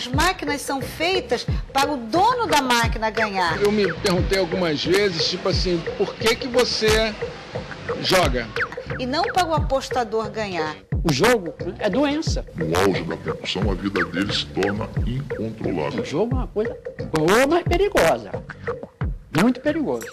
As máquinas são feitas para o dono da máquina ganhar. Eu me perguntei algumas vezes, tipo assim, por que você joga? E não para o apostador ganhar. O jogo é doença. No auge da compulsão, a vida dele se torna incontrolável. O jogo é uma coisa boa, mas perigosa. Muito perigoso.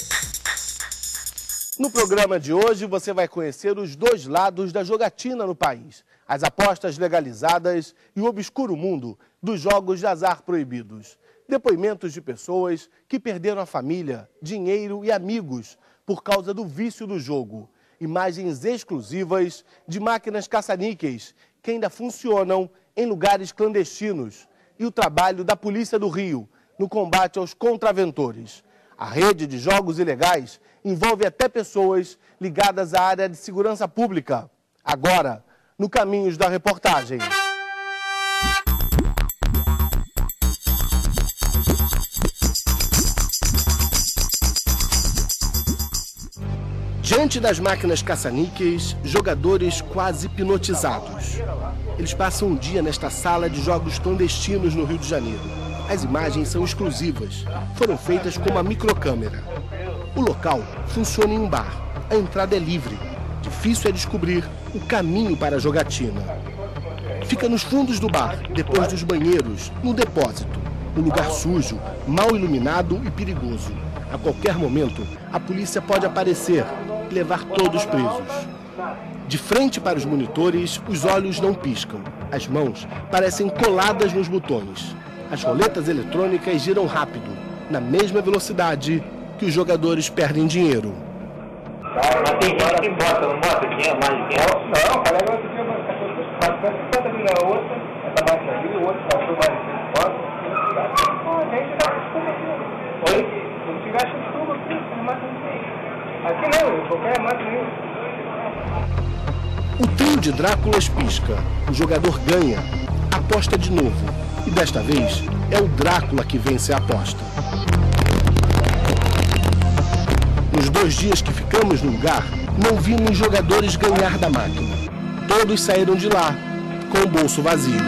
No programa de hoje, você vai conhecer os dois lados da jogatina no país. As apostas legalizadas e o obscuro mundo dos jogos de azar proibidos. Depoimentos de pessoas que perderam a família, dinheiro e amigos por causa do vício do jogo. Imagens exclusivas de máquinas caça-níqueis que ainda funcionam em lugares clandestinos. E o trabalho da Polícia do Rio no combate aos contraventores. A rede de jogos ilegais envolve até pessoas ligadas à área de segurança pública. Agora, no Caminhos da Reportagem. Diante das máquinas caça-níqueis, jogadores quase hipnotizados. Eles passam um dia nesta sala de jogos clandestinos no Rio de Janeiro. As imagens são exclusivas, foram feitas com uma microcâmera. O local funciona em um bar, a entrada é livre. Difícil é descobrir o caminho para a jogatina. Fica nos fundos do bar, depois dos banheiros, no depósito. Um lugar sujo, mal iluminado e perigoso. A qualquer momento, a polícia pode aparecer e levar todos presos. De frente para os monitores, os olhos não piscam. As mãos parecem coladas nos botões. As roletas eletrônicas giram rápido, na mesma velocidade que os jogadores perdem dinheiro. Mas tem gente que bota, não bota? Quem é mais de 500? Não, cara, agora você tinha 50 mil na outra, essa máquina ali, o outro passou mais de 50. A gente tá com aqui. Oi? Se tiver achando tudo aqui, essa máquina não tem. Aqui não, qualquer máquina. O trio de Dráculas pisca, o jogador ganha, aposta de novo. E desta vez, é o Drácula que vence a aposta. Nos 2 dias que ficamos no lugar, não vimos jogadores ganhar da máquina. Todos saíram de lá com o bolso vazio.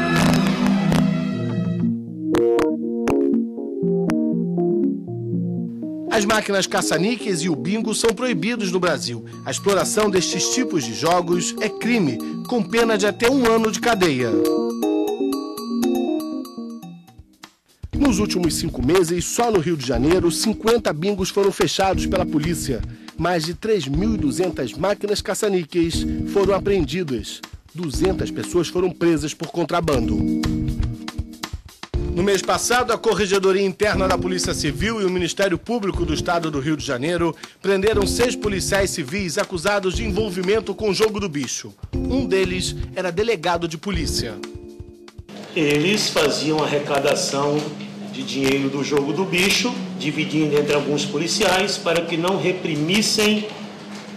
As máquinas caça-níqueis e o bingo são proibidos no Brasil. A exploração destes tipos de jogos é crime, com pena de até 1 ano de cadeia. Nos últimos 5 meses, só no Rio de Janeiro, 50 bingos foram fechados pela polícia. Mais de 3.200 máquinas caça-níqueis foram apreendidas. 200 pessoas foram presas por contrabando. No mês passado, a Corregedoria Interna da Polícia Civil e o Ministério Público do Estado do Rio de Janeiro prenderam 6 policiais civis acusados de envolvimento com o jogo do bicho. Um deles era delegado de polícia. Eles faziam arrecadação de dinheiro do jogo do bicho, dividindo entre alguns policiais para que não reprimissem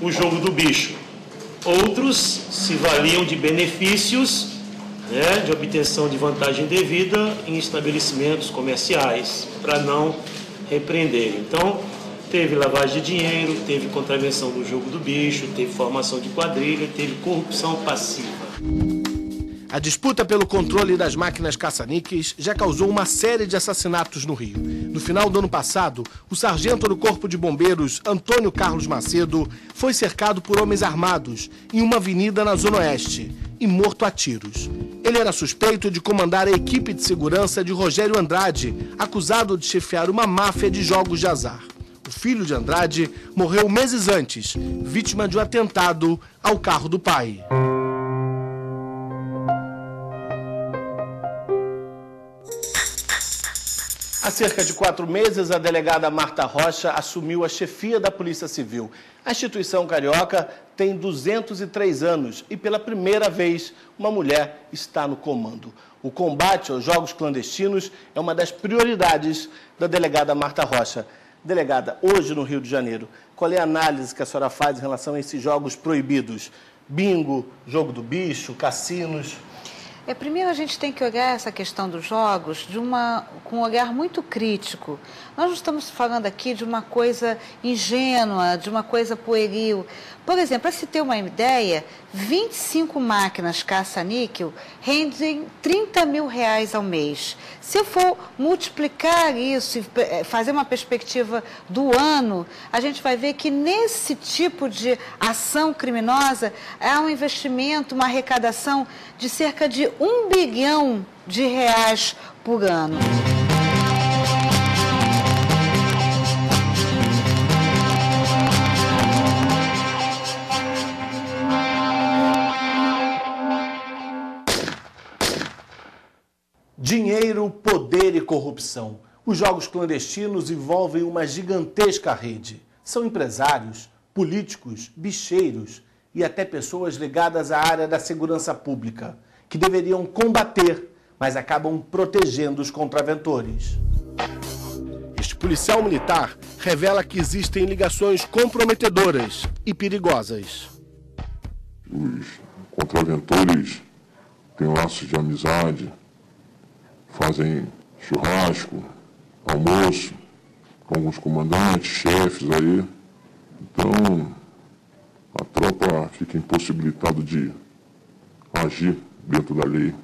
o jogo do bicho. Outros se valiam de benefícios, de obtenção de vantagem devida em estabelecimentos comerciais, para não repreenderem. Então, teve lavagem de dinheiro, teve contravenção do jogo do bicho, teve formação de quadrilha, teve corrupção passiva. A disputa pelo controle das máquinas caça-níqueis já causou uma série de assassinatos no Rio. No final do ano passado, o sargento do Corpo de Bombeiros, Antônio Carlos Macedo, foi cercado por homens armados em uma avenida na Zona Oeste e morto a tiros. Ele era suspeito de comandar a equipe de segurança de Rogério Andrade, acusado de chefiar uma máfia de jogos de azar. O filho de Andrade morreu meses antes, vítima de um atentado ao carro do pai. Há cerca de 4 meses, a delegada Marta Rocha assumiu a chefia da Polícia Civil. A instituição carioca tem 203 anos e, pela primeira vez, uma mulher está no comando. O combate aos jogos clandestinos é uma das prioridades da delegada Marta Rocha. Delegada, hoje no Rio de Janeiro, qual é a análise que a senhora faz em relação a esses jogos proibidos? Bingo, jogo do bicho, cassinos? Primeiro a gente tem que olhar essa questão dos jogos com um olhar muito crítico. Nós não estamos falando aqui de uma coisa ingênua, de uma coisa pueril. Por exemplo, para se ter uma ideia, 25 máquinas caça-níquel rendem R$30 mil ao mês. Se eu for multiplicar isso e fazer uma perspectiva do ano, a gente vai ver que nesse tipo de ação criminosa há um investimento, uma arrecadação de cerca de R$1 bilhão por ano. Dinheiro, poder e corrupção. Os jogos clandestinos envolvem uma gigantesca rede. São empresários, políticos, bicheiros e até pessoas ligadas à área da segurança pública, que deveriam combater, mas acabam protegendo os contraventores. Este policial militar revela que existem ligações comprometedoras e perigosas. Os contraventores têm laços de amizade, fazem churrasco, almoço com alguns comandantes, chefes aí. Então, a tropa fica impossibilitada de agir dentro da lei.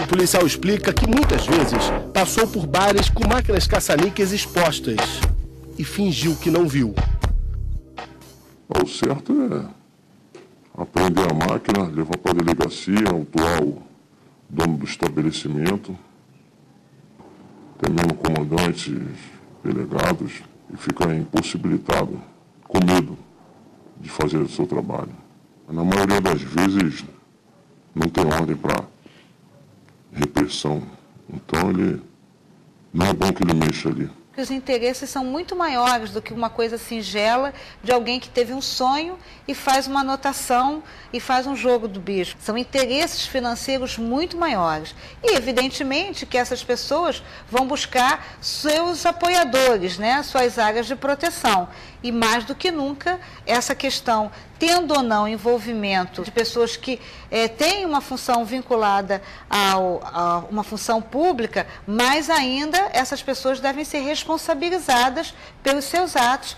O policial explica que muitas vezes passou por bares com máquinas caça-níqueis expostas e fingiu que não viu. O certo é apreender a máquina, levar para a delegacia, autuar o dono do estabelecimento, também o comandante, delegados, e ficar impossibilitado, com medo de fazer o seu trabalho. Na maioria das vezes, não tem ordem para repressão, então não é bom que ele mexa ali. Os interesses são muito maiores do que uma coisa singela de alguém que teve um sonho e faz uma anotação e faz um jogo do bicho. São interesses financeiros muito maiores. E, evidentemente, que essas pessoas vão buscar seus apoiadores, né, suas áreas de proteção. E, mais do que nunca, essa questão, tendo ou não envolvimento de pessoas que têm uma função vinculada a uma função pública, mais ainda essas pessoas devem ser responsabilizadas pelos seus atos.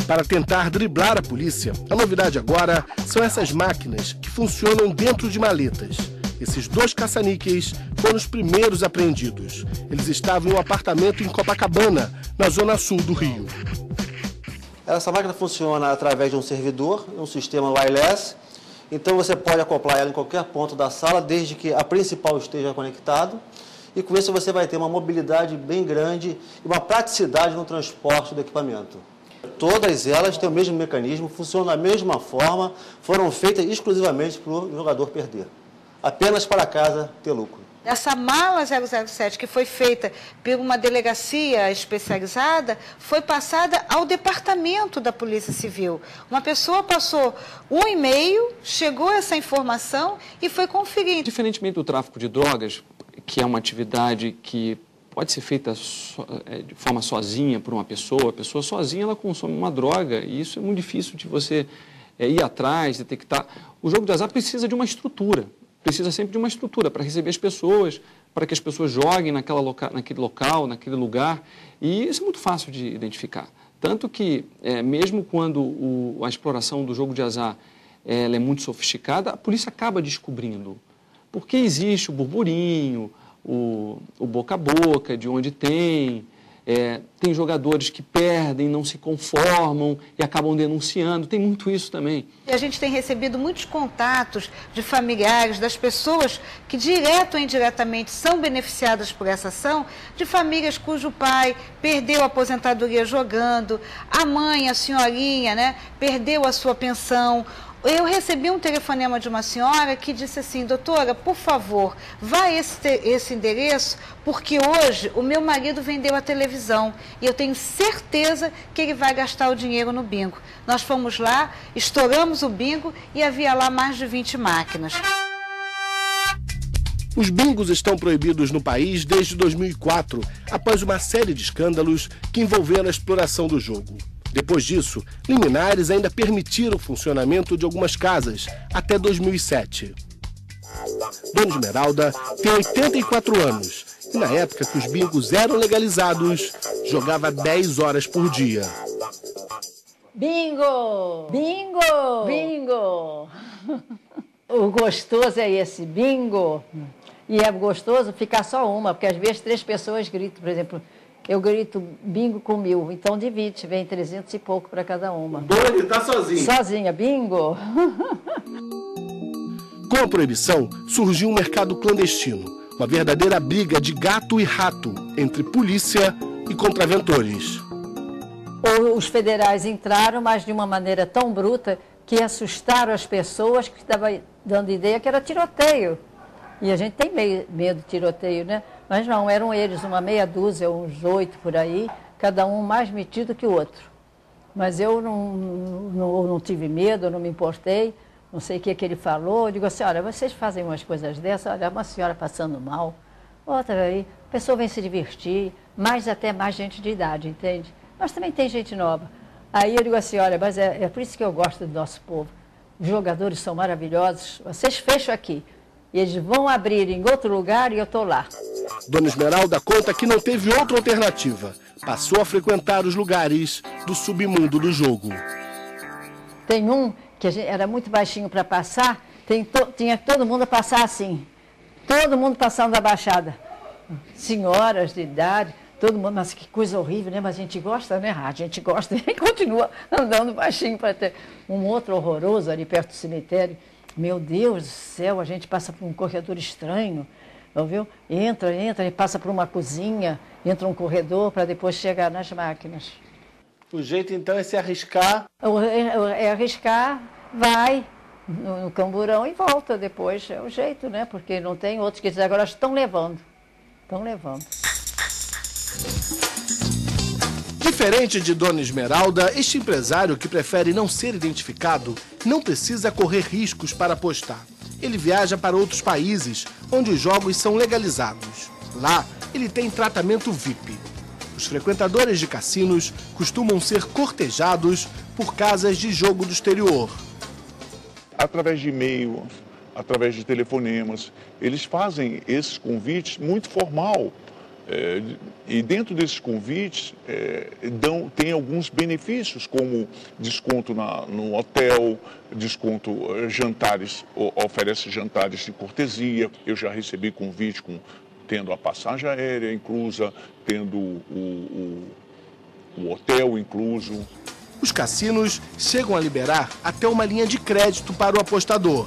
Para tentar driblar a polícia, a novidade agora são essas máquinas que funcionam dentro de maletas. Esses 2 caça-níqueis foram os primeiros apreendidos. Eles estavam em um apartamento em Copacabana, na zona sul do Rio. Essa máquina funciona através de um servidor, um sistema wireless. Então você pode acoplar ela em qualquer ponto da sala, desde que a principal esteja conectado. E com isso você vai ter uma mobilidade bem grande e uma praticidade no transporte do equipamento. Todas elas têm o mesmo mecanismo, funcionam da mesma forma, foram feitas exclusivamente para o jogador perder. Apenas para casa ter lucro. Essa mala 007, que foi feita por uma delegacia especializada, foi passada ao departamento da Polícia Civil. Uma pessoa passou um e-mail, chegou essa informação e foi conferir. Diferentemente do tráfico de drogas, que é uma atividade que pode ser feita de forma sozinha por uma pessoa, a pessoa sozinha ela consome uma droga e isso é muito difícil de você ir atrás, detectar. O jogo de azar precisa de uma estrutura. Precisa sempre de uma estrutura para receber as pessoas, para que as pessoas joguem naquele local, naquele lugar. E isso é muito fácil de identificar. Tanto que, mesmo quando a exploração do jogo de azar ela é muito sofisticada, a polícia acaba descobrindo. Porque existe o burburinho, o boca a boca, de onde tem jogadores que perdem, não se conformam e acabam denunciando, tem muito isso também. E a gente tem recebido muitos contatos de familiares, das pessoas que direto ou indiretamente são beneficiadas por essa ação, de famílias cujo pai perdeu a aposentadoria jogando, a mãe, a senhorinha, né, perdeu a sua pensão. Eu recebi um telefonema de uma senhora que disse assim: doutora, por favor, vá a esse endereço, porque hoje o meu marido vendeu a televisão e eu tenho certeza que ele vai gastar o dinheiro no bingo. Nós fomos lá, estouramos o bingo e havia lá mais de 20 máquinas. Os bingos estão proibidos no país desde 2004, após uma série de escândalos que envolveram a exploração do jogo. Depois disso, liminares ainda permitiram o funcionamento de algumas casas, até 2007. Dona Esmeralda tem 84 anos e na época que os bingos eram legalizados, jogava 10 horas por dia. Bingo! Bingo! Bingo! O gostoso é esse, bingo. E é gostoso ficar só uma, porque às vezes 3 pessoas gritam, por exemplo, eu grito bingo com 1000, então divide, vem 300 e pouco para cada uma. Boa, ele tá sozinho. Sozinha, bingo. Com a proibição, surgiu um mercado clandestino, uma verdadeira briga de gato e rato entre polícia e contraventores. Os federais entraram, mas de uma maneira tão bruta que assustaram as pessoas que estavam dando ideia que era tiroteio. E a gente tem medo de tiroteio, né? Mas não, eram eles, uma meia dúzia, uns 8 por aí, cada um mais metido que o outro. Mas eu não tive medo, não me importei, não sei o que ele falou. Eu digo assim, olha, vocês fazem umas coisas dessas, olha, uma senhora passando mal, outra aí, a pessoa vem se divertir, até mais gente de idade, entende? Mas também tem gente nova. Aí eu digo assim, olha, mas é por isso que eu gosto do nosso povo. Os jogadores são maravilhosos, vocês fecham aqui. E eles vão abrir em outro lugar e eu estou lá. Dona Esmeralda conta que não teve outra alternativa. Passou a frequentar os lugares do submundo do jogo. Tem um que era muito baixinho para passar, tinha todo mundo a passar assim. Todo mundo passando da baixada. Senhoras de idade, todo mundo, mas que coisa horrível, né? Mas a gente gosta, né? A gente gosta e continua andando baixinho para ter um outro horroroso ali perto do cemitério. Meu Deus do céu, a gente passa por um corredor estranho, ouviu? Entra e passa por uma cozinha, entra um corredor para depois chegar nas máquinas. O jeito então é se arriscar? É arriscar, vai no camburão e volta depois, é o jeito, né? Porque não tem outros que dizem, agora estão levando. Diferente de Dona Esmeralda, este empresário que prefere não ser identificado não precisa correr riscos para apostar. Ele viaja para outros países onde os jogos são legalizados. Lá, ele tem tratamento VIP. Os frequentadores de cassinos costumam ser cortejados por casas de jogo do exterior. Através de e-mail, através de telefonemas, eles fazem esses convites muito formal. E dentro desses convites tem alguns benefícios, como desconto no hotel, desconto jantares, oferece jantares de cortesia. Eu já recebi convite tendo a passagem aérea inclusa, tendo o hotel incluso. Os cassinos chegam a liberar até uma linha de crédito para o apostador.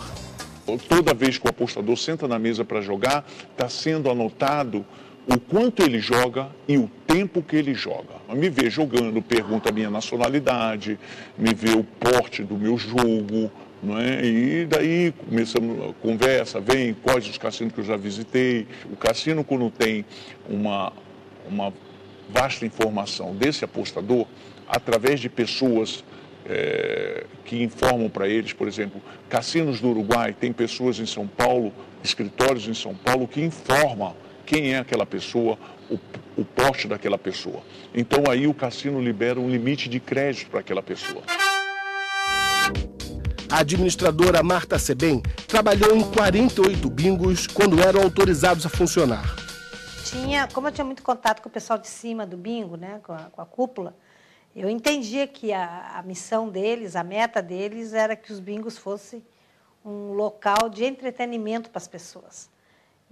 Toda vez que o apostador senta na mesa para jogar, está sendo anotado o quanto ele joga e o tempo que ele joga. Me vê jogando, pergunta a minha nacionalidade, me vê o porte do meu jogo, não é? E daí começamos a conversa, vem quais os cassinos que eu já visitei. O cassino, quando tem uma vasta informação desse apostador, através de pessoas que informam para eles, por exemplo, cassinos do Uruguai, tem pessoas em São Paulo, escritórios em São Paulo que informam quem é aquela pessoa, o porte daquela pessoa. Então aí o cassino libera um limite de crédito para aquela pessoa. A administradora Marta Sebem trabalhou em 48 bingos quando eram autorizados a funcionar. Como eu tinha muito contato com o pessoal de cima do bingo, né, com a cúpula, eu entendia que a missão deles, a meta deles, era que os bingos fossem um local de entretenimento para as pessoas.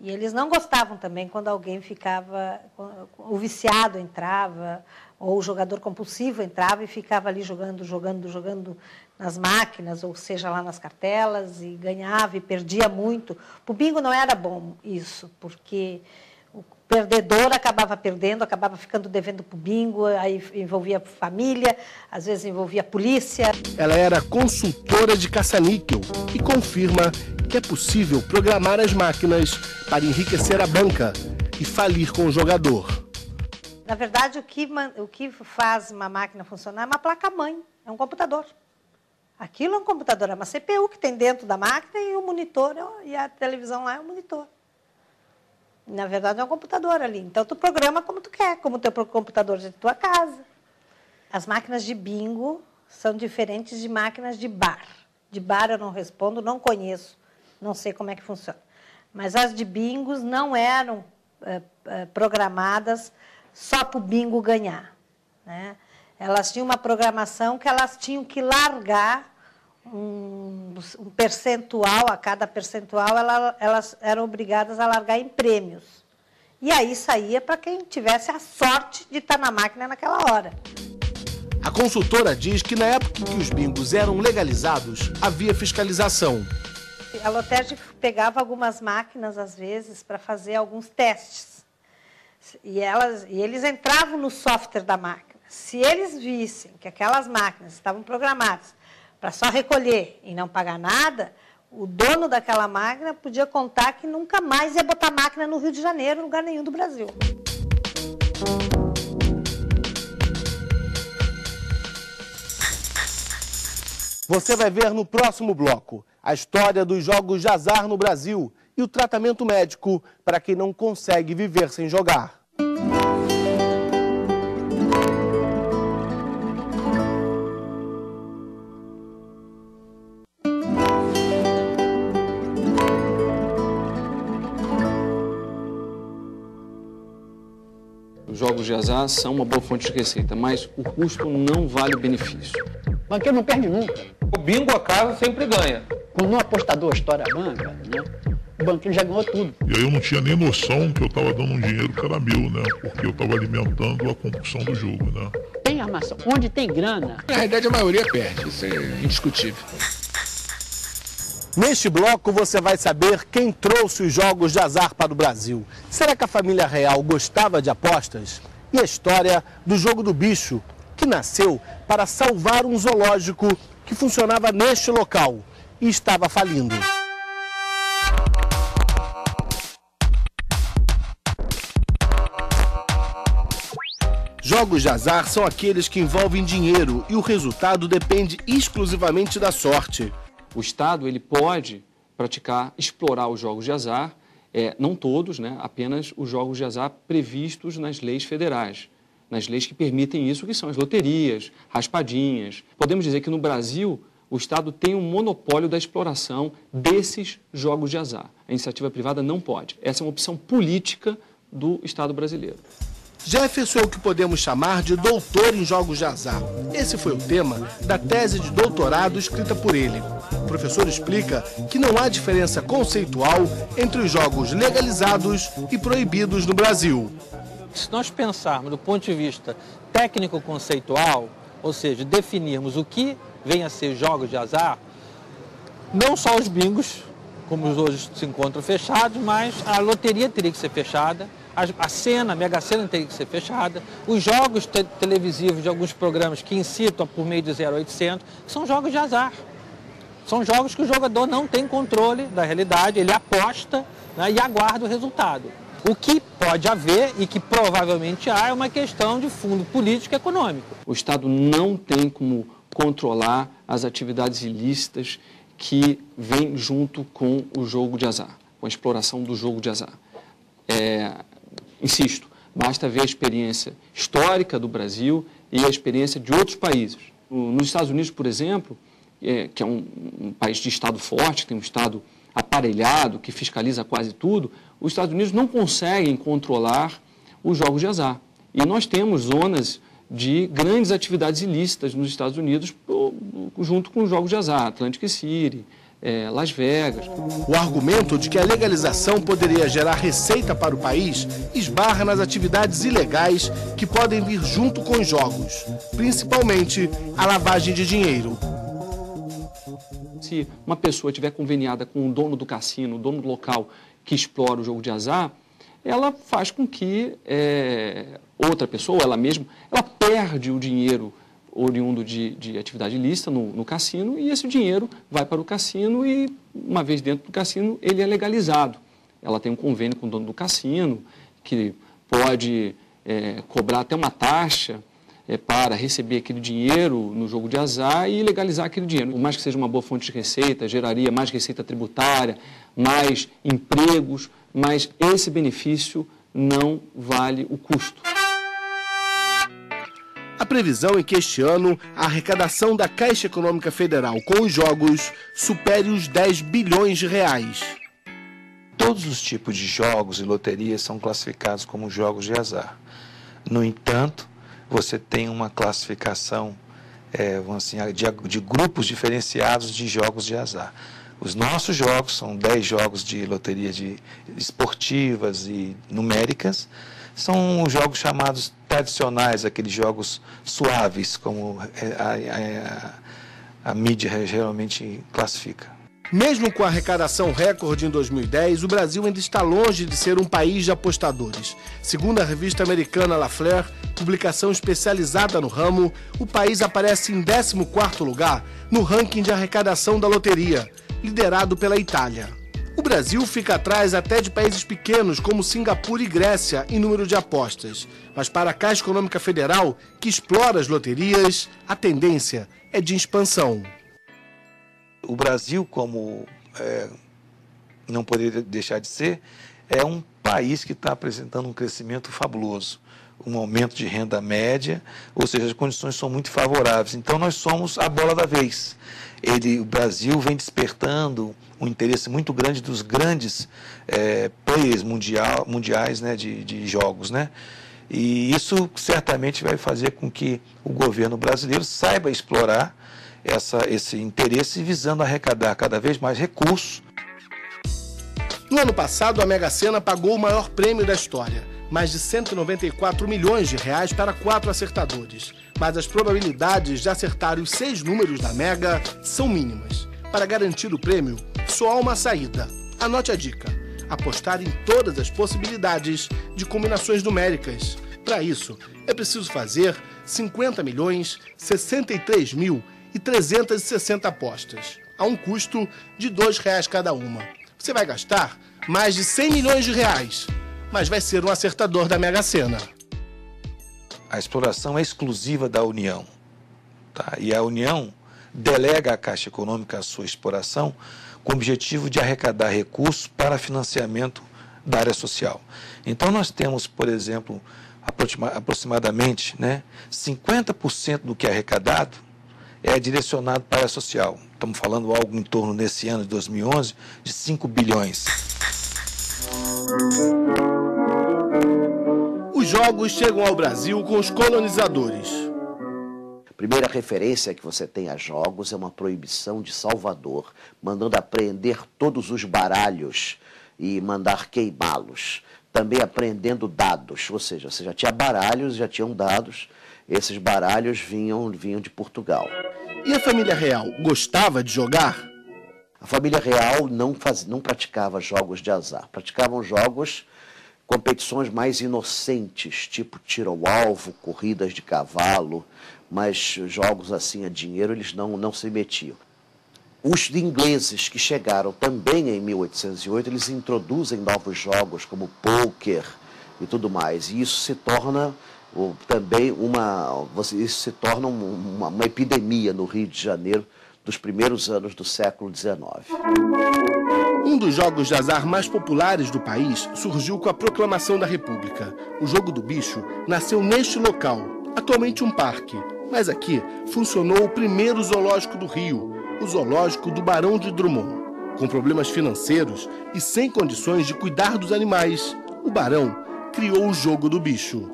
E eles não gostavam também quando alguém ficava, o viciado entrava, ou o jogador compulsivo entrava e ficava ali jogando nas máquinas, ou seja, lá nas cartelas, e ganhava e perdia muito. Para o bingo não era bom isso, porque o perdedor acabava perdendo, acabava ficando devendo para o bingo, aí envolvia família, às vezes envolvia polícia. Ela era consultora de caça-níquel e confirma que é possível programar as máquinas para enriquecer a banca e falir com o jogador. Na verdade, o que faz uma máquina funcionar é uma placa-mãe, é um computador. Aquilo é um computador, é uma CPU que tem dentro da máquina e o monitor, e a televisão lá é um monitor. Na verdade, é um computador ali. Então, tu programa como tu quer, como o teu computador de tua casa. As máquinas de bingo são diferentes de máquinas de bar. De bar eu não respondo, não conheço, não sei como é que funciona. mas as de bingos não eram programadas só para o bingo ganhar, né? Elas tinham uma programação que elas tinham que largar um percentual, a cada percentual elas eram obrigadas a largar em prêmios. E aí saía para quem tivesse a sorte de estar na máquina naquela hora. A consultora diz que na época em que os bingos eram legalizados, havia fiscalização. A Loterd pegava algumas máquinas, às vezes, para fazer alguns testes. E eles entravam no software da máquina. Se eles vissem que aquelas máquinas estavam programadas para só recolher e não pagar nada, o dono daquela máquina podia contar que nunca mais ia botar máquina no Rio de Janeiro, em lugar nenhum do Brasil. Você vai ver no próximo bloco a história dos jogos de azar no Brasil e o tratamento médico para quem não consegue viver sem jogar. Os jogos de azar são uma boa fonte de receita, mas o custo não vale o benefício. O banqueiro não perde nunca. O bingo a casa sempre ganha. Quando um apostador estoura a banca, né, o banqueiro já ganhou tudo. E aí eu não tinha nem noção que eu estava dando um dinheiro que era meu, né? Porque eu estava alimentando a compulsão do jogo, né? Tem armação. Onde tem grana... Na realidade, a maioria perde. Isso é indiscutível. Neste bloco você vai saber quem trouxe os jogos de azar para o Brasil. Será que a família real gostava de apostas? E a história do jogo do bicho, que nasceu para salvar um zoológico que funcionava neste local e estava falindo. Jogos de azar são aqueles que envolvem dinheiro e o resultado depende exclusivamente da sorte. O Estado ele pode explorar os jogos de azar, não todos, né, apenas os jogos de azar previstos nas leis federais, nas leis que permitem isso, que são as loterias, raspadinhas. Podemos dizer que no Brasil o Estado tem um monopólio da exploração desses jogos de azar. A iniciativa privada não pode. Essa é uma opção política do Estado brasileiro. Jefferson é o que podemos chamar de doutor em jogos de azar. Esse foi o tema da tese de doutorado escrita por ele. O professor explica que não há diferença conceitual entre os jogos legalizados e proibidos no Brasil. Se nós pensarmos do ponto de vista técnico-conceitual, ou seja, definirmos o que vem a ser jogos de azar, não só os bingos, como hoje se encontram fechados, mas a loteria teria que ser fechada, a Mega Sena teria que ser fechada, os jogos televisivos de alguns programas que incitam por meio de 0800, são jogos de azar. São jogos que o jogador não tem controle da realidade, ele aposta, né, e aguarda o resultado. O que pode haver e que provavelmente há é uma questão de fundo político e econômico. O Estado não tem como controlar as atividades ilícitas que vêm junto com o jogo de azar, com a exploração do jogo de azar. Insisto, basta ver a experiência histórica do Brasil e a experiência de outros países. Nos Estados Unidos, por exemplo, que é um país de Estado forte, que tem um Estado aparelhado, que fiscaliza quase tudo, os Estados Unidos não conseguem controlar os jogos de azar. E nós temos zonas de grandes atividades ilícitas nos Estados Unidos junto com os jogos de azar, Atlantic City, Las Vegas. O argumento de que a legalização poderia gerar receita para o país esbarra nas atividades ilegais que podem vir junto com os jogos, principalmente a lavagem de dinheiro. Se uma pessoa estiver conveniada com o dono do cassino, o dono do local que explora o jogo de azar, ela faz com que outra pessoa, ela mesma, ela perde o dinheiro oriundo de atividade ilícita no cassino, e esse dinheiro vai para o cassino e, uma vez dentro do cassino, ele é legalizado. Ela tem um convênio com o dono do cassino, que pode cobrar até uma taxa para receber aquele dinheiro no jogo de azar e legalizar aquele dinheiro. Por mais que seja uma boa fonte de receita, geraria mais receita tributária, mais empregos, mas esse benefício não vale o custo. A previsão é que este ano a arrecadação da Caixa Econômica Federal com os jogos supere os 10 bilhões de reais. todos os tipos de jogos e loterias são classificados como jogos de azar. No entanto, você tem uma classificação de grupos diferenciados de jogos de azar. Os nossos jogos são 10 jogos de loteria esportivas e numéricas, são os jogos chamados tradicionais, aqueles jogos suaves, como a mídia geralmente classifica. Mesmo com a arrecadação recorde em 2010, o Brasil ainda está longe de ser um país de apostadores. Segundo a revista americana La Fleur, publicação especializada no ramo, o país aparece em 14º lugar no ranking de arrecadação da loteria, liderado pela Itália. O Brasil fica atrás até de países pequenos como Singapura e Grécia em número de apostas. Mas para a Caixa Econômica Federal, que explora as loterias, a tendência é de expansão. O Brasil, como não poderia deixar de ser, é um país que está apresentando um crescimento fabuloso, um aumento de renda média, ou seja, as condições são muito favoráveis. Então, nós somos a bola da vez. O Brasil vem despertando um interesse muito grande dos grandes players mundiais, né, de jogos, né? E isso certamente vai fazer com que o governo brasileiro saiba explorar esse interesse visando arrecadar cada vez mais recursos. No ano passado, a Mega Sena pagou o maior prêmio da história, mais de 194 milhões de reais para 4 acertadores. Mas as probabilidades de acertar os 6 números da Mega são mínimas. Para garantir o prêmio, só há uma saída. Anote a dica: apostar em todas as possibilidades de combinações numéricas. Para isso, é preciso fazer 50.063.360 apostas, a um custo de R$ 2 cada uma. Você vai gastar mais de 100 milhões de reais, mas vai ser um acertador da Mega Sena. A exploração é exclusiva da União, tá? E a União delega à Caixa Econômica a sua exploração com o objetivo de arrecadar recursos para financiamento da área social. Então, nós temos, por exemplo, aproximadamente 50% do que é arrecadado é direcionado para a área social. Estamos falando algo em torno, nesse ano de 2011, de 5 bilhões. Os jogos chegam ao Brasil com os colonizadores. A primeira referência que você tem a jogos é uma proibição de Salvador, mandando apreender todos os baralhos e mandar queimá-los. Também apreendendo dados, ou seja, você já tinha baralhos, já tinham dados, esses baralhos vinham de Portugal. E a família real gostava de jogar? A família real não praticava jogos de azar, praticavam competições mais inocentes, tipo tiro ao alvo, corridas de cavalo, mas jogos assim a dinheiro eles não se metiam. Os ingleses que chegaram também em 1808, eles introduzem novos jogos como pôquer e tudo mais, e isso se torna também uma epidemia no Rio de Janeiro dos primeiros anos do século XIX. Um dos jogos de azar mais populares do país surgiu com a proclamação da República. O jogo do bicho nasceu neste local, atualmente um parque, mas aqui funcionou o primeiro zoológico do Rio, o Zoológico do Barão de Drummond. Com problemas financeiros e sem condições de cuidar dos animais, o Barão criou o jogo do bicho.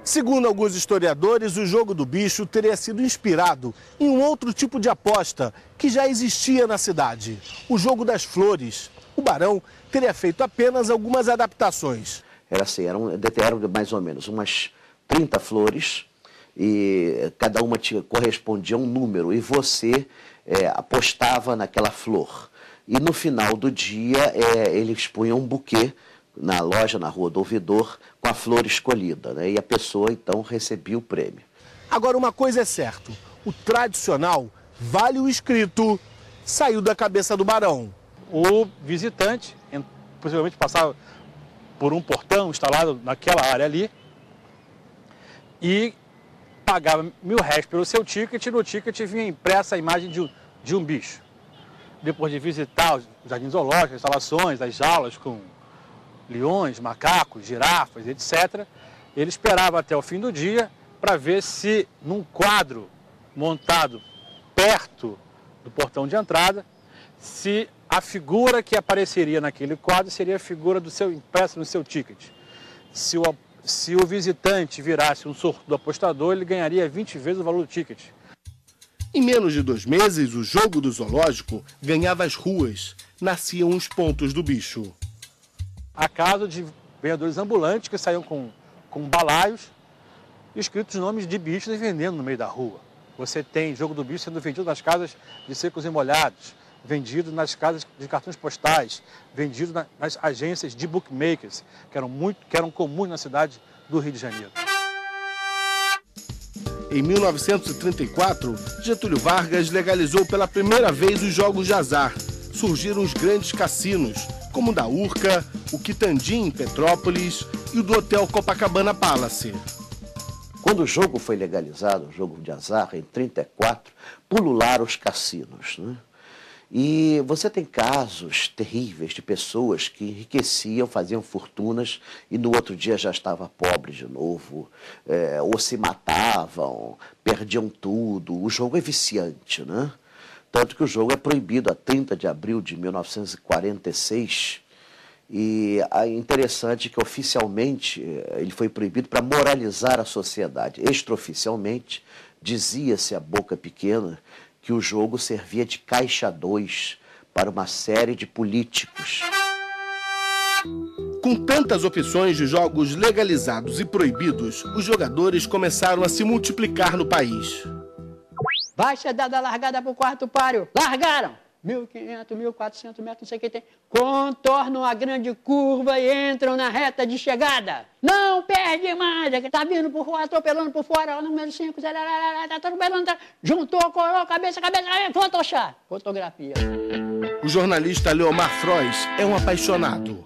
Segundo alguns historiadores, o jogo do bicho teria sido inspirado em um outro tipo de aposta que já existia na cidade, o jogo das flores. O Barão teria feito apenas algumas adaptações. Era assim, eram mais ou menos umas 30 flores e cada uma correspondia a um número e você apostava naquela flor. E no final do dia eles punham um buquê na loja, na Rua do Ouvidor, com a flor escolhida, né? E a pessoa, então, recebia o prêmio. Agora, uma coisa é certa, o tradicional vale o escrito saiu da cabeça do Barão. O visitante, possivelmente, passava por um portão instalado naquela área ali e pagava R$1.000 pelo seu ticket, e no ticket vinha impressa a imagem de um bicho. Depois de visitar os jardins zoológicos, as instalações, as jaulas com leões, macacos, girafas, etc., ele esperava até o fim do dia para ver se num quadro montado perto do portão de entrada, se a figura que apareceria naquele quadro seria a figura do seu impresso no seu ticket. Se o visitante virasse um sortudo apostador, ele ganharia 20 vezes o valor do ticket. Em menos de 2 meses, o jogo do zoológico ganhava as ruas, nasciam os pontos do bicho. Há caso de vendedores ambulantes que saíam com balaios escritos nomes de bichos e vendendo no meio da rua. Você tem jogo do bicho sendo vendido nas casas de secos e molhados, vendido nas casas de cartões postais, vendido nas agências de bookmakers, que eram comuns na cidade do Rio de Janeiro. Em 1934, Getúlio Vargas legalizou pela primeira vez os jogos de azar. Surgiram os grandes cassinos, como o da Urca, o Quitandinha em Petrópolis e o do Hotel Copacabana Palace. Quando o jogo foi legalizado, o jogo de azar, em 1934, pulularam os cassinos, né? E você tem casos terríveis de pessoas que enriqueciam, faziam fortunas e no outro dia já estava pobre de novo, ou se matavam, perdiam tudo. O jogo é viciante, né? Tanto que o jogo é proibido a 30 de abril de 1946. E é interessante que oficialmente ele foi proibido para moralizar a sociedade. Extraoficialmente, dizia-se a boca pequena que o jogo servia de caixa 2 para uma série de políticos. Com tantas opções de jogos legalizados e proibidos, os jogadores começaram a se multiplicar no país. Vai ser dada a largada para o quarto páreo. Largaram! 1.500, 1.400 metros, não sei o que tem. Contornam a grande curva e entram na reta de chegada. Não perde mais. Tá vindo por fora, atropelando por fora. Número 5, tá atropelando. Juntou, colou, cabeça, Photoshop. Fotografia. O jornalista Leomar Frois é um apaixonado.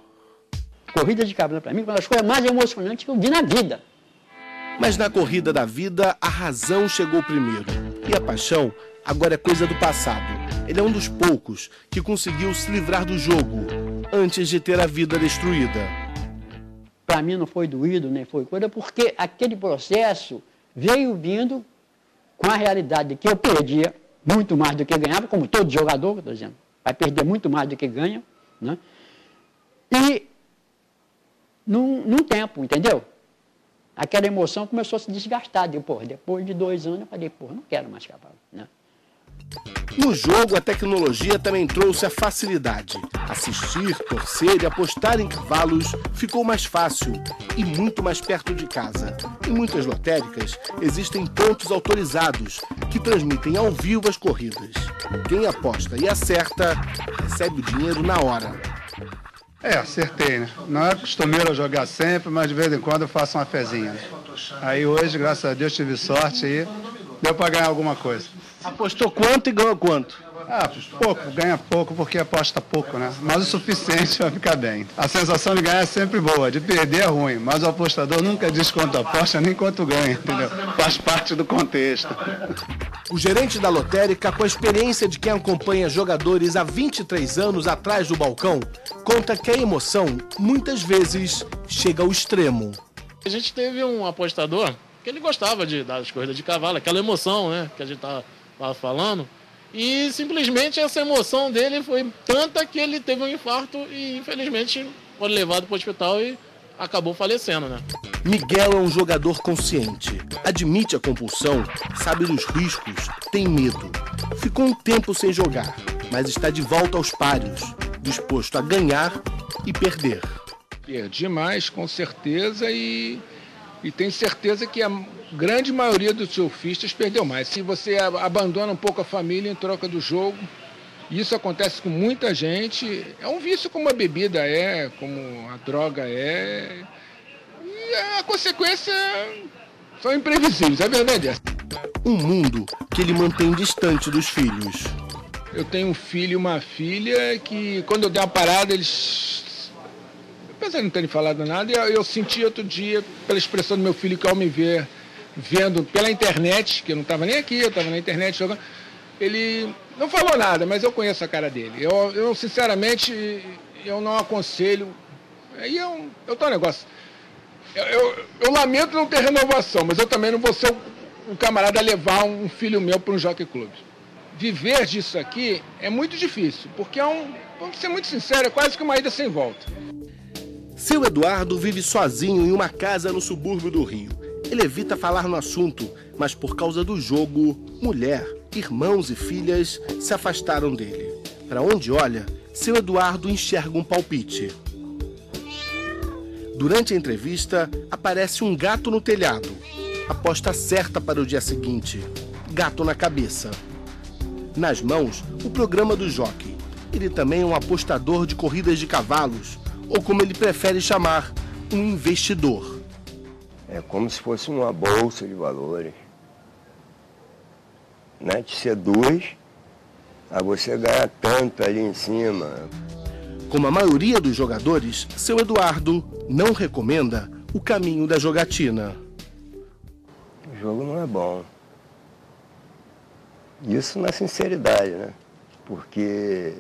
Corrida de cavalo, para mim, uma das coisas mais emocionantes que eu vi na vida. Mas na corrida da vida, a razão chegou primeiro. E a paixão agora é coisa do passado. Ele é um dos poucos que conseguiu se livrar do jogo antes de ter a vida destruída. Para mim não foi doído, nem foi coisa, porque aquele processo veio vindo com a realidade de que eu perdia muito mais do que ganhava, como todo jogador, por exemplo, vai perder muito mais do que ganha, né? E num tempo, entendeu? Aquela emoção começou a se desgastar. Depois de 2 anos, eu falei, não quero mais cavalo, né? No jogo, a tecnologia também trouxe a facilidade. Assistir, torcer e apostar em cavalos ficou mais fácil e muito mais perto de casa. Em muitas lotéricas, existem pontos autorizados que transmitem ao vivo as corridas. Quem aposta e acerta, recebe o dinheiro na hora. Acertei, né? Não é costumeiro eu jogar sempre, mas de vez em quando eu faço uma fezinha. Aí hoje, graças a Deus, tive sorte aí, deu para ganhar alguma coisa. Apostou quanto e ganhou quanto? Pouco, ganha pouco porque aposta pouco, né? Mas o suficiente para ficar bem. A sensação de ganhar é sempre boa, de perder é ruim, mas o apostador nunca diz quanto aposta nem quanto ganha, entendeu? Faz parte do contexto. O gerente da lotérica, com a experiência de quem acompanha jogadores há 23 anos atrás do balcão, conta que a emoção, muitas vezes, chega ao extremo. A gente teve um apostador que ele gostava das corridas de cavalo, aquela emoção, né, que a gente estava falando, e simplesmente essa emoção dele foi tanta que ele teve um infarto e, infelizmente, foi levado para o hospital e acabou falecendo, né? Miguel é um jogador consciente, admite a compulsão, sabe dos riscos, tem medo. Ficou um tempo sem jogar, mas está de volta aos páreos, disposto a ganhar e perder. Perdi mais, com certeza, e tenho certeza que a grande maioria dos surfistas perdeu mais. Se você abandona um pouco a família em troca do jogo, isso acontece com muita gente. É um vício como a bebida é, como a droga é. E a consequência são imprevisíveis, é verdade. Um mundo que ele mantém distante dos filhos. Eu tenho um filho e uma filha que, quando eu dei uma parada, eles... Apesar de não terem falado nada, eu senti outro dia, pela expressão do meu filho, que ao me ver vendo pela internet, que eu não estava nem aqui, eu estava na internet jogando, ele não falou nada, mas eu conheço a cara dele. Eu sinceramente, eu não aconselho. Aí eu tô um negócio. Eu lamento não ter renovação, mas eu também não vou ser um camarada a levar um filho meu para um Jockey Club. Viver disso aqui é muito difícil, porque é vamos ser muito sinceros, é quase que uma ida sem volta. Seu Eduardo vive sozinho em uma casa no subúrbio do Rio. Ele evita falar no assunto, mas por causa do jogo, mulher, irmãos e filhas se afastaram dele. Para onde olha, seu Eduardo enxerga um palpite. Durante a entrevista, aparece um gato no telhado. Aposta certa para o dia seguinte. Gato na cabeça. Nas mãos, o programa do jockey. Ele também é um apostador de corridas de cavalos, ou como ele prefere chamar, um investidor. É como se fosse uma bolsa de valores. Né? Te seduz, aí você ganha tanto ali em cima. Como a maioria dos jogadores, seu Eduardo não recomenda o caminho da jogatina. O jogo não é bom. Isso na sinceridade, né? Porque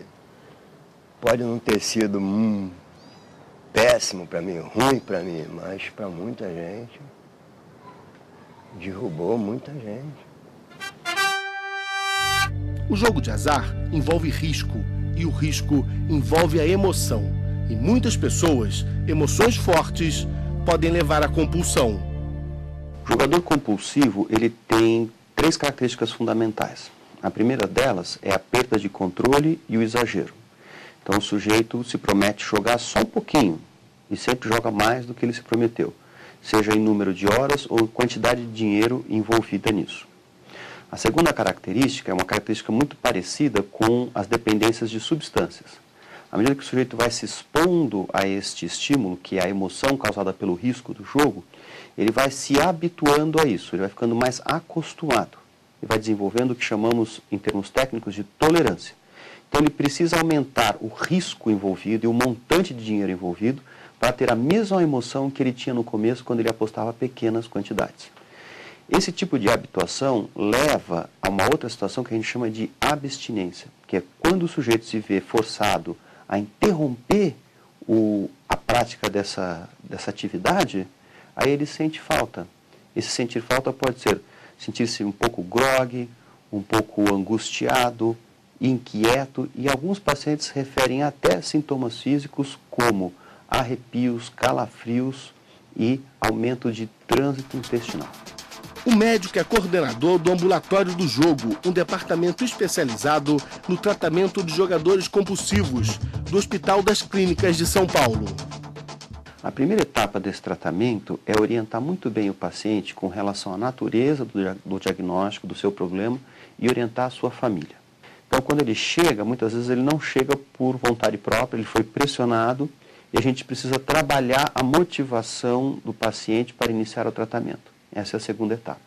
pode não ter sido péssimo para mim, ruim para mim, mas para muita gente, derrubou muita gente. O jogo de azar envolve risco, e o risco envolve a emoção. E muitas pessoas, emoções fortes, podem levar à compulsão. O jogador compulsivo, ele tem 3 características fundamentais. A primeira delas é a perda de controle e o exagero. Então o sujeito se promete jogar só um pouquinho e sempre joga mais do que ele se prometeu, seja em número de horas ou quantidade de dinheiro envolvida nisso. A segunda característica é uma característica muito parecida com as dependências de substâncias. À medida que o sujeito vai se expondo a este estímulo, que é a emoção causada pelo risco do jogo, ele vai se habituando a isso, ele vai ficando mais acostumado e vai desenvolvendo o que chamamos, em termos técnicos, de tolerância. Então ele precisa aumentar o risco envolvido e o montante de dinheiro envolvido para ter a mesma emoção que ele tinha no começo quando ele apostava pequenas quantidades. Esse tipo de habituação leva a uma outra situação que a gente chama de abstinência, que é quando o sujeito se vê forçado a interromper a prática dessa atividade, aí ele sente falta. Esse sentir falta pode ser sentir-se um pouco grogue, um pouco angustiado, inquieto, e alguns pacientes referem até sintomas físicos como arrepios, calafrios e aumento de trânsito intestinal. O médico é coordenador do Ambulatório do Jogo, um departamento especializado no tratamento de jogadores compulsivos do Hospital das Clínicas de São Paulo. A primeira etapa desse tratamento é orientar muito bem o paciente com relação à natureza do diagnóstico, do seu problema, e orientar a sua família. Então, quando ele chega, muitas vezes ele não chega por vontade própria, ele foi pressionado, e a gente precisa trabalhar a motivação do paciente para iniciar o tratamento. Essa é a segunda etapa.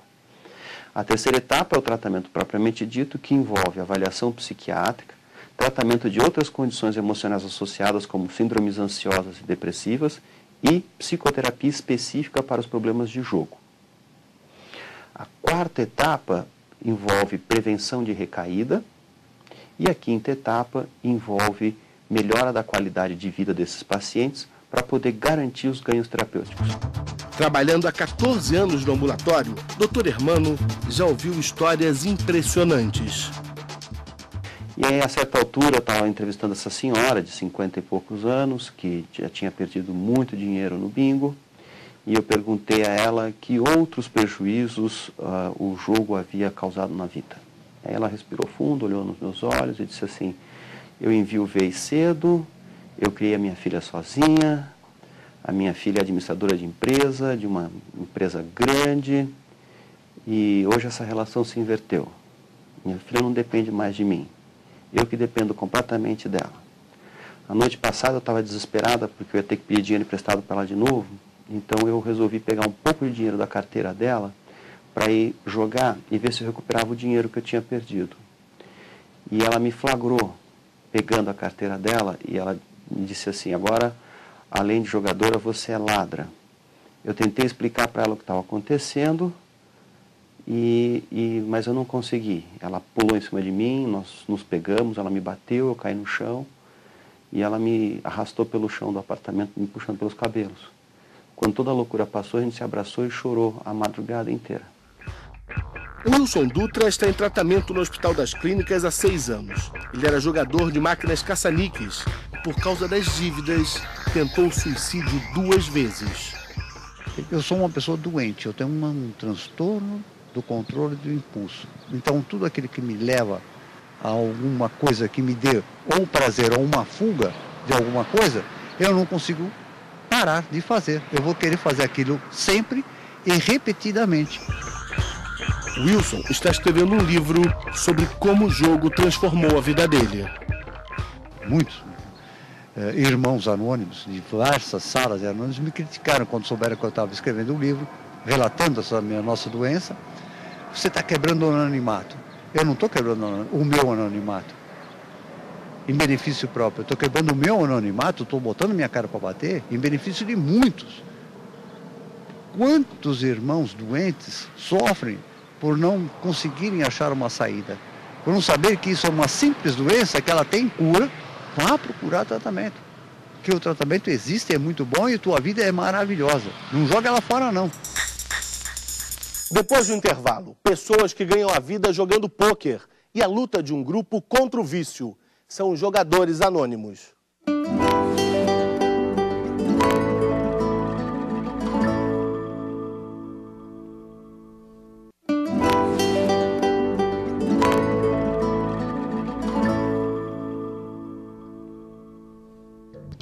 A terceira etapa é o tratamento propriamente dito, que envolve avaliação psiquiátrica, tratamento de outras condições emocionais associadas, como síndromes ansiosas e depressivas, e psicoterapia específica para os problemas de jogo. A quarta etapa envolve prevenção de recaída, e a quinta etapa envolve melhora da qualidade de vida desses pacientes para poder garantir os ganhos terapêuticos. Trabalhando há 14 anos no ambulatório, Dr. Hermano já ouviu histórias impressionantes. E aí, a certa altura, eu estava entrevistando essa senhora de 50 e poucos anos, que já tinha perdido muito dinheiro no bingo, e eu perguntei a ela que outros prejuízos o jogo havia causado na vida. Aí ela respirou fundo, olhou nos meus olhos e disse assim: eu enviuvei cedo, eu criei a minha filha sozinha, a minha filha é administradora de empresa, de uma empresa grande, e hoje essa relação se inverteu. Minha filha não depende mais de mim, eu que dependo completamente dela. A noite passada eu estava desesperada porque eu ia ter que pedir dinheiro emprestado para ela de novo, então eu resolvi pegar um pouco de dinheiro da carteira dela para ir jogar e ver se eu recuperava o dinheiro que eu tinha perdido. E ela me flagrou pegando a carteira dela e ela me disse assim: agora, além de jogadora, você é ladra. Eu tentei explicar para ela o que estava acontecendo, mas eu não consegui. Ela pulou em cima de mim, nós nos pegamos, ela me bateu, eu caí no chão, e ela me arrastou pelo chão do apartamento, me puxando pelos cabelos. Quando toda a loucura passou, a gente se abraçou e chorou a madrugada inteira. O Wilson Dutra está em tratamento no Hospital das Clínicas há 6 anos. Ele era jogador de máquinas caça-níqueis e, por causa das dívidas, tentou suicídio 2 vezes. Eu sou uma pessoa doente, eu tenho um transtorno do controle do impulso. Então, tudo aquilo que me leva a alguma coisa que me dê ou prazer ou uma fuga de alguma coisa, eu não consigo parar de fazer. Eu vou querer fazer aquilo sempre e repetidamente. Wilson está escrevendo um livro sobre como o jogo transformou a vida dele. Muitos irmãos anônimos, de diversas salas de anônimos, me criticaram quando souberam que eu estava escrevendo um livro, relatando essa nossa doença. Você está quebrando o anonimato. Eu não estou quebrando o meu anonimato em benefício próprio. Eu estou quebrando o meu anonimato, estou botando minha cara para bater em benefício de muitos. Quantos irmãos doentes sofrem por não conseguirem achar uma saída, por não saber que isso é uma simples doença, que ela tem cura, vá procurar tratamento. Que o tratamento existe, é muito bom e a tua vida é maravilhosa. Não joga ela fora, não. Depois do intervalo, pessoas que ganham a vida jogando pôquer e a luta de um grupo contra o vício. São os jogadores anônimos.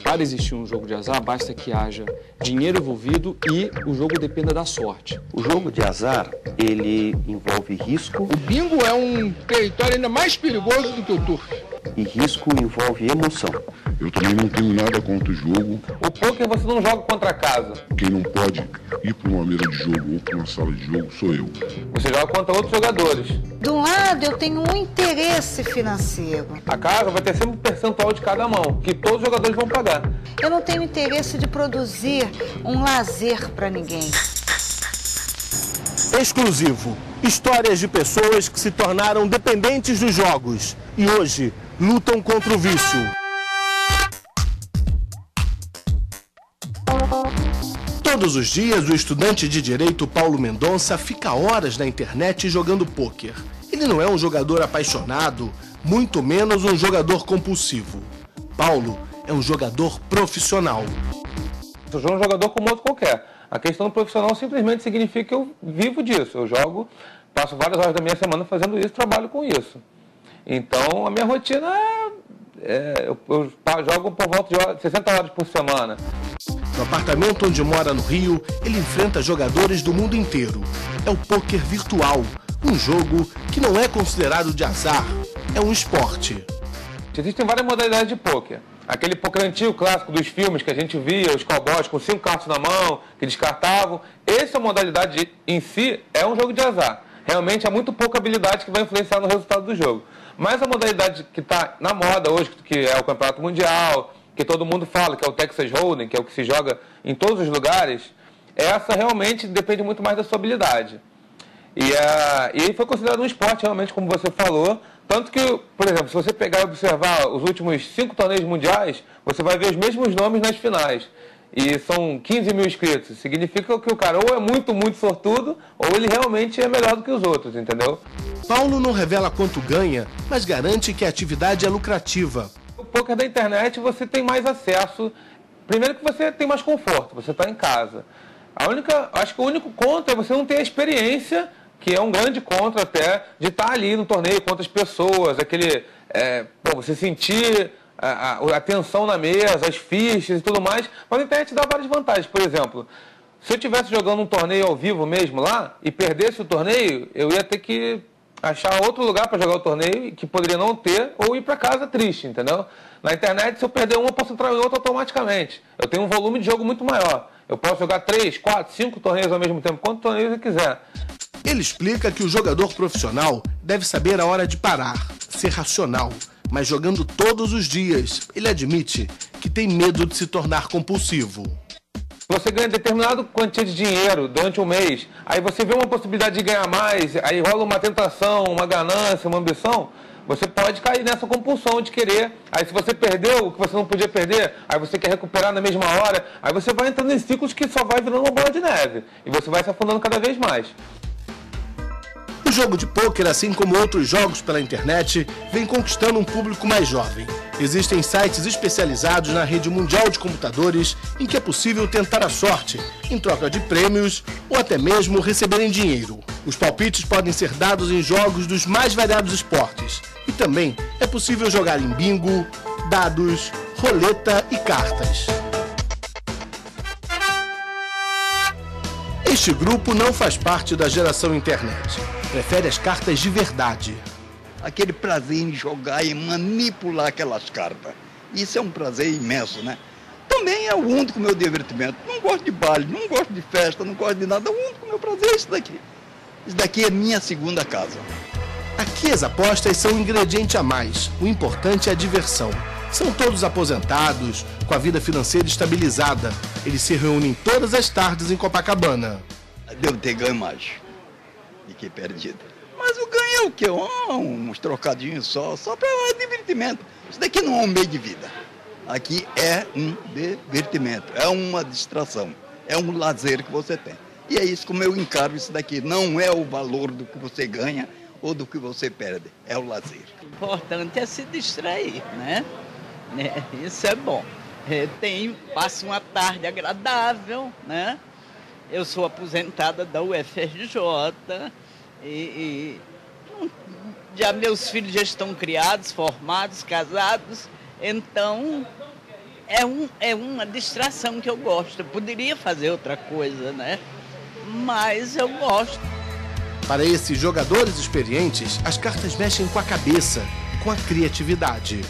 Para existir um jogo de azar, basta que haja dinheiro envolvido e o jogo dependa da sorte. O jogo de azar, ele envolve risco. O bingo é um território ainda mais perigoso do que o turf. E risco envolve emoção. Eu também não tenho nada contra o jogo. O pôquer você não joga contra a casa. Quem não pode ir para uma mesa de jogo ou para uma sala de jogo sou eu. Você joga contra outros jogadores. De um lado, eu tenho um interesse financeiro. A casa vai ter sempre um percentual de cada mão, que todos os jogadores vão pagar. Eu não tenho interesse de produzir um lazer para ninguém. Exclusivo. Histórias de pessoas que se tornaram dependentes dos jogos e hoje lutam contra o vício. Todos os dias, o estudante de Direito Paulo Mendonça fica horas na internet jogando pôquer. Ele não é um jogador apaixonado, muito menos um jogador compulsivo. Paulo é um jogador profissional. Eu sou um jogador como outro qualquer. A questão do profissional simplesmente significa que eu vivo disso. Eu jogo, passo várias horas da minha semana fazendo isso, trabalho com isso. Então, a minha rotina eu jogo por volta de 60 horas por semana. No apartamento onde mora no Rio, ele enfrenta jogadores do mundo inteiro. É o pôquer virtual, um jogo que não é considerado de azar, é um esporte. Existem várias modalidades de pôquer. Aquele pôquer antigo, clássico dos filmes que a gente via, os cowboys com 5 cartas na mão, que descartavam. Essa modalidade em si é um jogo de azar. Realmente há muito pouca habilidade que vai influenciar no resultado do jogo. Mas a modalidade que está na moda hoje, que é o Campeonato Mundial, que todo mundo fala, que é o Texas Hold'em, que é o que se joga em todos os lugares, essa realmente depende muito mais da sua habilidade. E foi considerado um esporte, realmente, como você falou. Tanto que, por exemplo, se você pegar e observar os últimos 5 torneios mundiais, você vai ver os mesmos nomes nas finais. E são 15 mil inscritos. Significa que o cara ou é muito, muito sortudo, ou ele realmente é melhor do que os outros, entendeu? Paulo não revela quanto ganha, mas garante que a atividade é lucrativa. O pôquer da internet você tem mais acesso. Primeiro que você tem mais conforto, você está em casa. Acho que o único contra é você não ter a experiência, que é um grande contra até, de estar ali no torneio com outras pessoas, você sentir a tensão na mesa, as fichas e tudo mais, mas a internet dá várias vantagens. Por exemplo, se eu estivesse jogando um torneio ao vivo mesmo lá e perdesse o torneio, eu ia ter que achar outro lugar para jogar o torneio que poderia não ter ou ir para casa triste, entendeu? Na internet, se eu perder uma, eu posso entrar em outra automaticamente. Eu tenho um volume de jogo muito maior. Eu posso jogar 3, 4, 5 torneios ao mesmo tempo, quantos torneios eu quiser. Ele explica que o jogador profissional deve saber a hora de parar, ser racional. Mas jogando todos os dias, ele admite que tem medo de se tornar compulsivo. Você ganha determinada quantia de dinheiro durante um mês, aí você vê uma possibilidade de ganhar mais, aí rola uma tentação, uma ganância, uma ambição, você pode cair nessa compulsão de querer. Aí se você perdeu o que você não podia perder, aí você quer recuperar na mesma hora, aí você vai entrando em ciclos que só vai virando uma bola de neve, e você vai se afundando cada vez mais. O jogo de pôquer, assim como outros jogos pela internet, vem conquistando um público mais jovem. Existem sites especializados na rede mundial de computadores em que é possível tentar a sorte, em troca de prêmios ou até mesmo receberem dinheiro. Os palpites podem ser dados em jogos dos mais variados esportes. E também é possível jogar em bingo, dados, roleta e cartas. Este grupo não faz parte da geração internet. Prefere as cartas de verdade. Aquele prazer em jogar e manipular aquelas cartas. Isso é um prazer imenso, né? Também é o único meu divertimento. Não gosto de baile, não gosto de festa, não gosto de nada. O único meu prazer é isso daqui. Isso daqui é minha segunda casa. Aqui as apostas são um ingrediente a mais. O importante é a diversão. São todos aposentados, com a vida financeira estabilizada. Eles se reúnem todas as tardes em Copacabana. Devo ter ganho mais do que perdido. Mas o ganho é o quê? Uns trocadinhos só para divertimento. Isso daqui não é um meio de vida. Aqui é um divertimento, é uma distração, é um lazer que você tem. E é isso como eu encaro isso daqui. Não é o valor do que você ganha ou do que você perde, é o lazer. O importante é se distrair, né? Isso é bom. Passo uma tarde agradável, né? Eu sou aposentada da UFRJ já meus filhos já estão criados, formados, casados, então é uma distração que eu gosto. Eu poderia fazer outra coisa, né? Mas eu gosto. Para esses jogadores experientes, as cartas mexem com a cabeça, com a criatividade.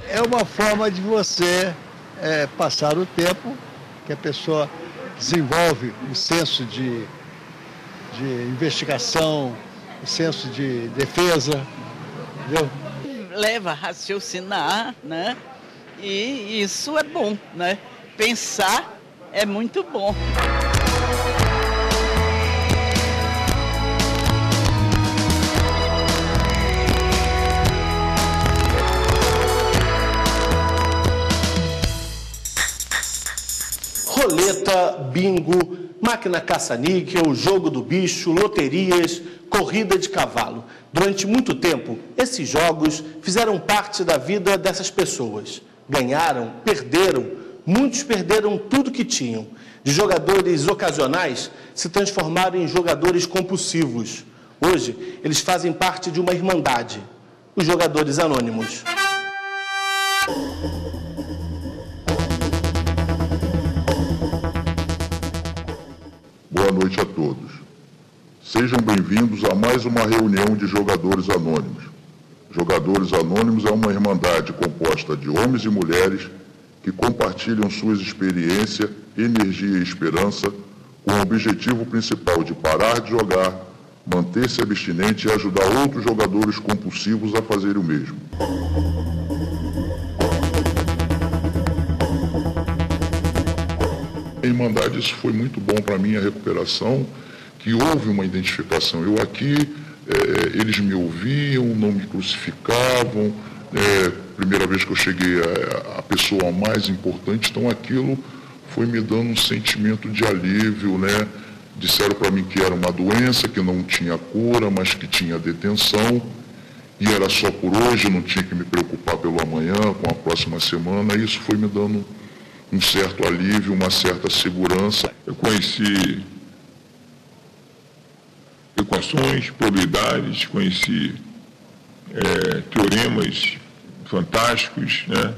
É uma forma de você passar o tempo, que a pessoa desenvolve um senso de investigação, um senso de defesa, entendeu? Leva a raciocinar, né? E isso é bom, né? Pensar é muito bom. Roleta, bingo, máquina caça-níquel, jogo do bicho, loterias, corrida de cavalo. Durante muito tempo, esses jogos fizeram parte da vida dessas pessoas. Ganharam, perderam, muitos perderam tudo que tinham. De jogadores ocasionais, se transformaram em jogadores compulsivos. Hoje, eles fazem parte de uma irmandade, os jogadores anônimos. Boa noite a todos. Sejam bem-vindos a mais uma reunião de Jogadores Anônimos. Jogadores Anônimos é uma irmandade composta de homens e mulheres que compartilham suas experiências, energia e esperança com o objetivo principal de parar de jogar, manter-se abstinente e ajudar outros jogadores compulsivos a fazerem o mesmo. A Irmandade, isso foi muito bom para mim, a recuperação, que houve uma identificação. Eu aqui, eles me ouviam, não me crucificavam, primeira vez que eu cheguei a pessoa mais importante, então aquilo foi me dando um sentimento de alívio, né? Disseram para mim que era uma doença, que não tinha cura, mas que tinha detenção, e era só por hoje, não tinha que me preocupar pelo amanhã, com a próxima semana, e isso foi me dando um certo alívio, uma certa segurança. Eu conheci equações, probabilidades, conheci teoremas fantásticos, né?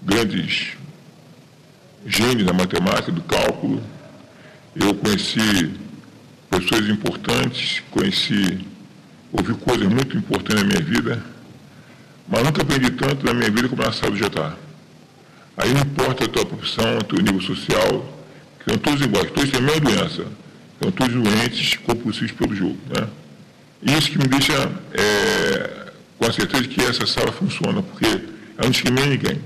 Grandes gênios da matemática, do cálculo. Eu conheci pessoas importantes, ouvi coisas muito importantes na minha vida, mas nunca aprendi tanto na minha vida como na sala do jantar. Aí não importa a tua profissão, o teu nível social, que são todos iguais, todos têm a mesma doença, são todos doentes, compulsivos pelo jogo, né? E isso que me deixa com a certeza de que essa sala funciona, porque ela não discrimina ninguém.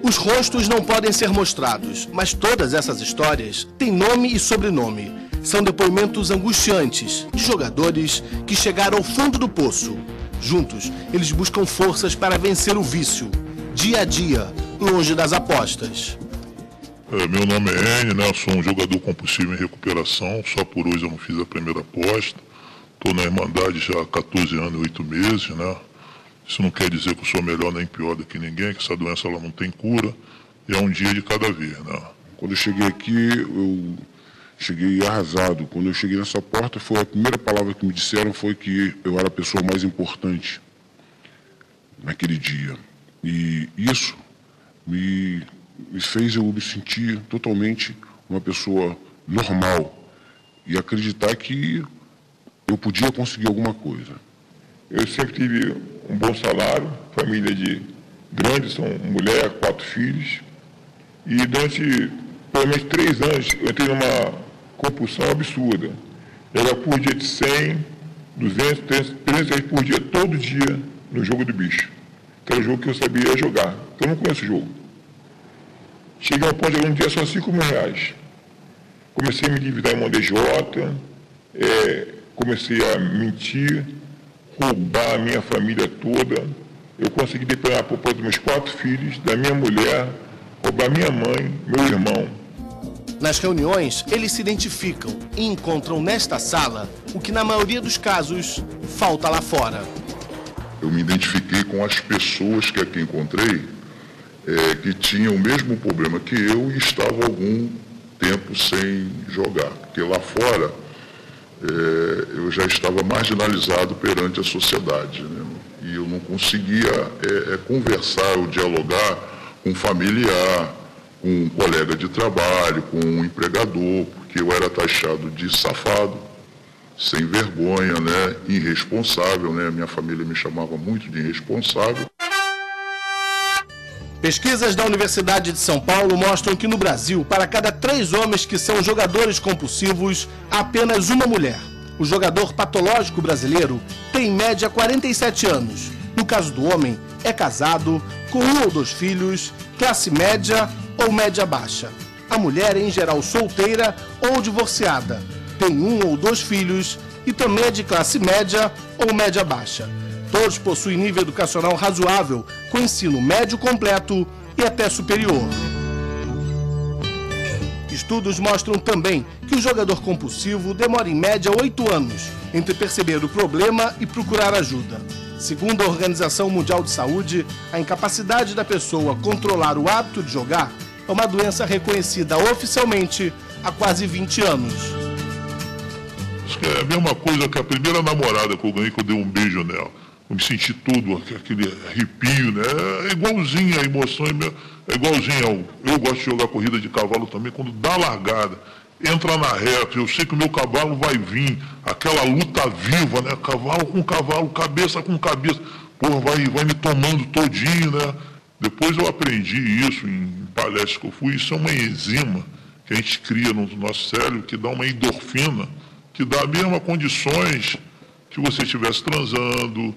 Os rostos não podem ser mostrados, mas todas essas histórias têm nome e sobrenome. São depoimentos angustiantes de jogadores que chegaram ao fundo do poço. Juntos, eles buscam forças para vencer o vício, dia a dia, longe das apostas. Meu nome é Enio, né? Eu sou um jogador compulsivo em recuperação. Só por hoje eu não fiz a primeira aposta. estou na Irmandade já há 14 anos e 8 meses, né? Isso não quer dizer que eu sou melhor nem pior do que ninguém, que essa doença ela não tem cura, e é um dia de cada vez, né? Quando eu cheguei aqui, eu cheguei arrasado. Quando eu cheguei nessa porta, foi a primeira palavra que me disseram foi que eu era a pessoa mais importante naquele dia. E isso me fez eu me sentir totalmente uma pessoa normal e acreditar que eu podia conseguir alguma coisa. Eu sempre tive um bom salário, família de grande, são mulher, 4 filhos. E durante pelo menos 3 anos eu entrei numa compulsão absurda. Era por dia de 100, 200, 300 reais por dia, todo dia, no jogo do bicho. Que era o jogo que eu sabia jogar. Eu não conheço o jogo. Cheguei a um ponto de um dia só 5 mil reais. Comecei a me endividar em uma DJ, comecei a mentir, roubar a minha família toda. Eu consegui depenar a poupança dos meus 4 filhos, da minha mulher, roubar minha mãe, meu irmão. Nas reuniões, eles se identificam e encontram nesta sala o que na maioria dos casos falta lá fora. Eu me identifiquei com as pessoas que aqui encontrei, que tinham o mesmo problema que eu e estavam algum tempo sem jogar. Porque lá fora eu já estava marginalizado perante a sociedade, né? E eu não conseguia conversar ou dialogar com um familiar, com um colega de trabalho, com um empregador, porque eu era taxado de safado, sem vergonha, né? Irresponsável, né? Minha família me chamava muito de irresponsável. Pesquisas da Universidade de São Paulo mostram que no Brasil, para cada 3 homens que são jogadores compulsivos, há apenas uma mulher. O jogador patológico brasileiro tem em média 47 anos. No caso do homem, é casado, com 1 ou 2 filhos, classe média ou média baixa. A mulher é em geral solteira ou divorciada, tem 1 ou 2 filhos e também é de classe média ou média baixa. Todos possuem nível educacional razoável, com ensino médio completo e até superior. Estudos mostram também que o jogador compulsivo demora em média 8 anos entre perceber o problema e procurar ajuda. Segundo a Organização Mundial de Saúde, a incapacidade da pessoa controlar o hábito de jogar é uma doença reconhecida oficialmente há quase 20 anos. Acho que é a mesma coisa que a primeira namorada que eu ganhei, que eu dei um beijo nela. Eu me senti todo aquele arrepio, né? É igualzinho a emoção, é igualzinho eu gosto de jogar corrida de cavalo também, quando dá a largada, entra na reta, eu sei que o meu cavalo vai vir, aquela luta viva, né? Cavalo com cavalo, cabeça com cabeça, porra, vai me tomando todinho, né? Depois eu aprendi isso em palestras que eu fui, isso é uma enzima que a gente cria no nosso cérebro, que dá uma endorfina, que dá as mesmas condições que você estivesse transando,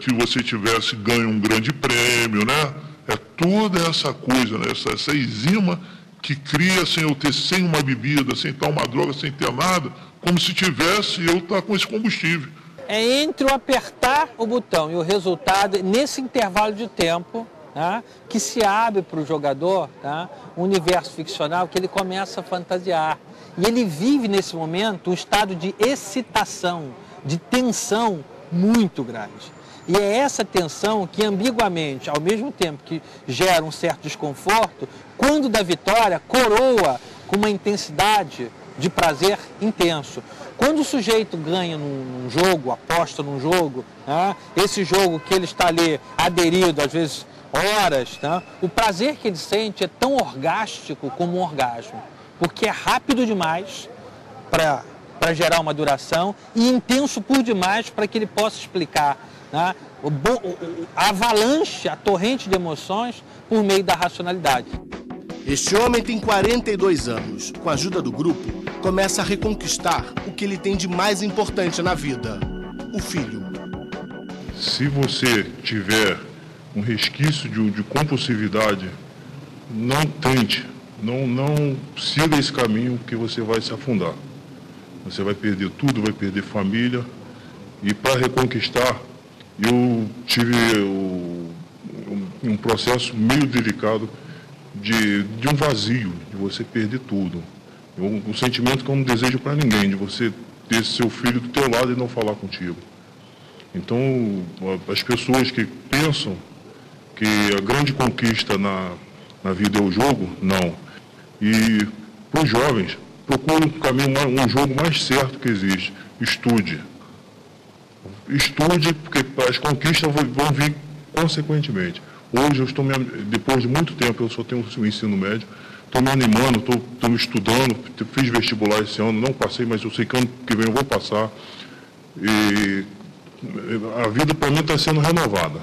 que você tivesse ganho um grande prêmio, né? É toda essa coisa, né? Essa enzima que cria sem uma bebida, sem estar uma droga, sem ter nada, como se tivesse eu estar com esse combustível. É entre o apertar o botão e o resultado, nesse intervalo de tempo, tá, que se abre para o jogador, tá, um universo ficcional que ele começa a fantasiar. E ele vive nesse momento um estado de excitação, de tensão muito grande. E é essa tensão que ambiguamente, ao mesmo tempo que gera um certo desconforto, quando da vitória, coroa com uma intensidade de prazer intenso. Quando o sujeito ganha num jogo, aposta num jogo, né, esse jogo que ele está ali aderido, às vezes horas, né, o prazer que ele sente é tão orgástico como um orgasmo, porque é rápido demais para gerar uma duração e intenso por demais para que ele possa explicar, né, a avalanche, a torrente de emoções por meio da racionalidade. Este homem tem 42 anos. Com a ajuda do grupo, começa a reconquistar o que ele tem de mais importante na vida: o filho. Se você tiver um resquício de compulsividade, não tente, não siga esse caminho, que você vai se afundar. Você vai perder tudo, vai perder família. E para reconquistar, eu tive um processo meio delicado de um vazio, de você perder tudo. Um sentimento que eu não desejo para ninguém, de você ter seu filho do teu lado e não falar contigo. Então, as pessoas que pensam que a grande conquista na vida é o jogo, não. E para os jovens, procure um caminho, um jogo mais certo que existe. Estude. Estude, porque as conquistas vão vir consequentemente. Hoje, depois de muito tempo, eu só tenho o ensino médio, estou me animando, estou estudando, fiz vestibular esse ano, não passei, mas eu sei que ano que vem eu vou passar. E a vida para mim está sendo renovada.